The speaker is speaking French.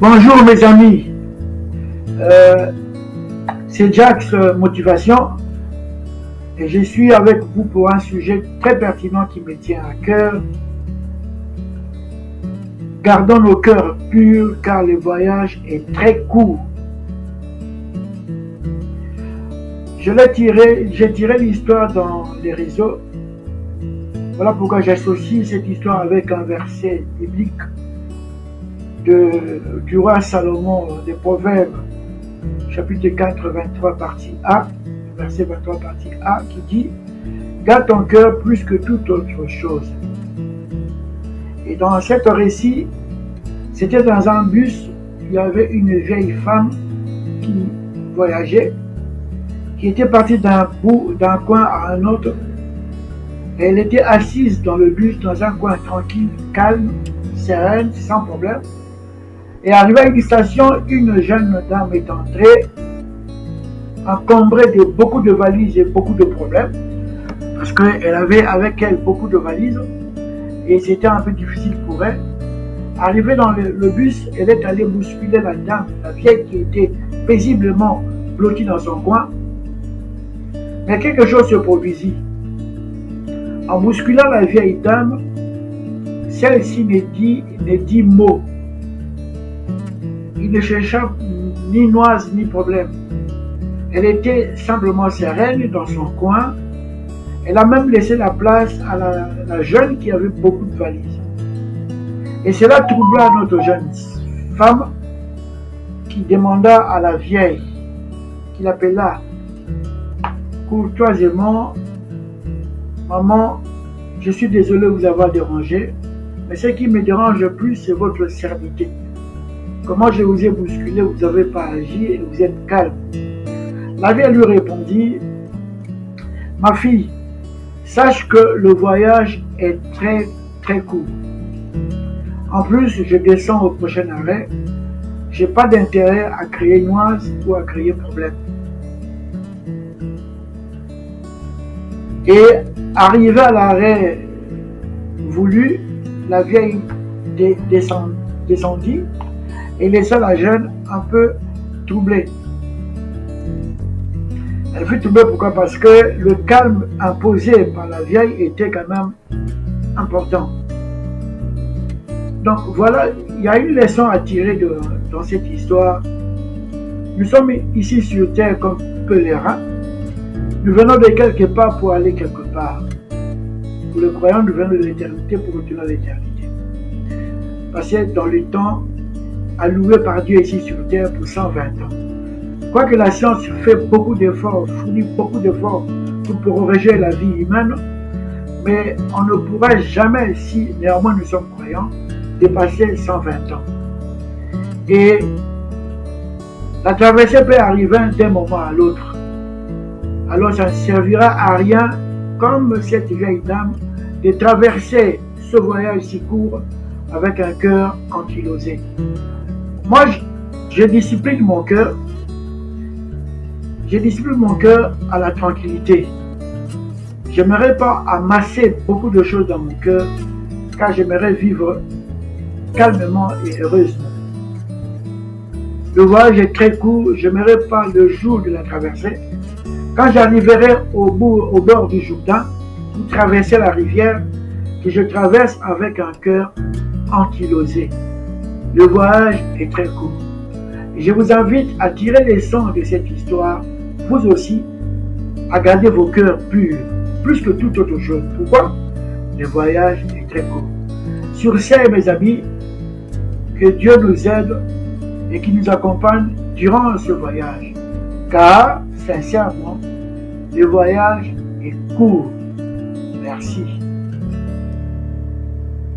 Bonjour mes amis, Euh, c'est Jax Motivation et je suis avec vous pour un sujet très pertinent qui me tient à cœur. Gardons nos cœurs purs car le voyage est très court. J'ai tiré l'histoire dans les réseaux. Voilà pourquoi j'associe cette histoire avec un verset biblique du roi Salomon des Proverbes, chapitre 4, 23, partie A, verset 23, partie A, qui dit « Garde ton cœur plus que toute autre chose ». Et dans cet récit, c'était dans un bus, il y avait une vieille femme qui voyageait, qui était partie d'un coin à un autre. Et elle était assise dans le bus, dans un coin tranquille, calme, sereine, sans problème. Et arrivée à une station, une jeune dame est entrée, encombrée de beaucoup de valises et beaucoup de problèmes, parce qu'elle avait avec elle beaucoup de valises, et c'était un peu difficile pour elle. Arrivée dans le bus, elle est allée bousculer la dame, la vieille qui était paisiblement blottie dans son coin. Mais quelque chose se produisit. En bousculant la vieille dame, celle-ci ne dit mot. Il ne chercha ni noise ni problème. Elle était simplement sereine dans son coin. Elle a même laissé la place à la jeune qui avait beaucoup de valises. Et cela troubla notre jeune femme qui demanda à la vieille, qui l'appela courtoisement, « Maman, je suis désolé de vous avoir dérangé, mais ce qui me dérange le plus, c'est votre sérénité. Comment je vous ai bousculé, vous n'avez pas agi et vous êtes calme. » La vieille lui répondit, « Ma fille, sache que le voyage est très très court. En plus, je descends au prochain arrêt. Je n'ai pas d'intérêt à créer noise ou à créer problème. » Et arrivé à l'arrêt voulu, la vieille descendit et laissa la jeune un peu troublée. Elle fut troublée pourquoi? Parce que le calme imposé par la vieille était quand même important. Donc voilà, il y a une leçon à tirer dans cette histoire. Nous sommes ici sur terre comme pèlerins. Nous venons de quelque part pour aller quelque part. Pour le croyant, nous venons de l'éternité pour retourner à l'éternité. Passer dans le temps alloué par Dieu ici sur terre pour 120 ans. Quoique la science fait beaucoup d'efforts, fournit beaucoup d'efforts pour proroger la vie humaine, mais on ne pourra jamais, si néanmoins nous sommes croyants, dépasser 120 ans. Et la traversée peut arriver d'un moment à l'autre. Alors ça ne servira à rien, comme cette vieille dame, de traverser ce voyage si court avec un cœur ankylosé. Moi, je discipline mon cœur. Je discipline mon cœur à la tranquillité. J'aimerais pas amasser beaucoup de choses dans mon cœur, car j'aimerais vivre calmement et heureusement. Le voyage est très court, j'aimerais pas le jour de la traversée. Quand j'arriverai au bord du Jourdain, pour traverser la rivière, que je traverse avec un cœur ankylosé. Le voyage est très court. Et je vous invite à tirer les leçons de cette histoire, vous aussi, à garder vos cœurs purs, plus que toute autre chose. Pourquoi? Le voyage est très court. Sur ce, mes amis, que Dieu nous aide et qu'il nous accompagne durant ce voyage. Car, sincèrement, le voyage est court. Merci.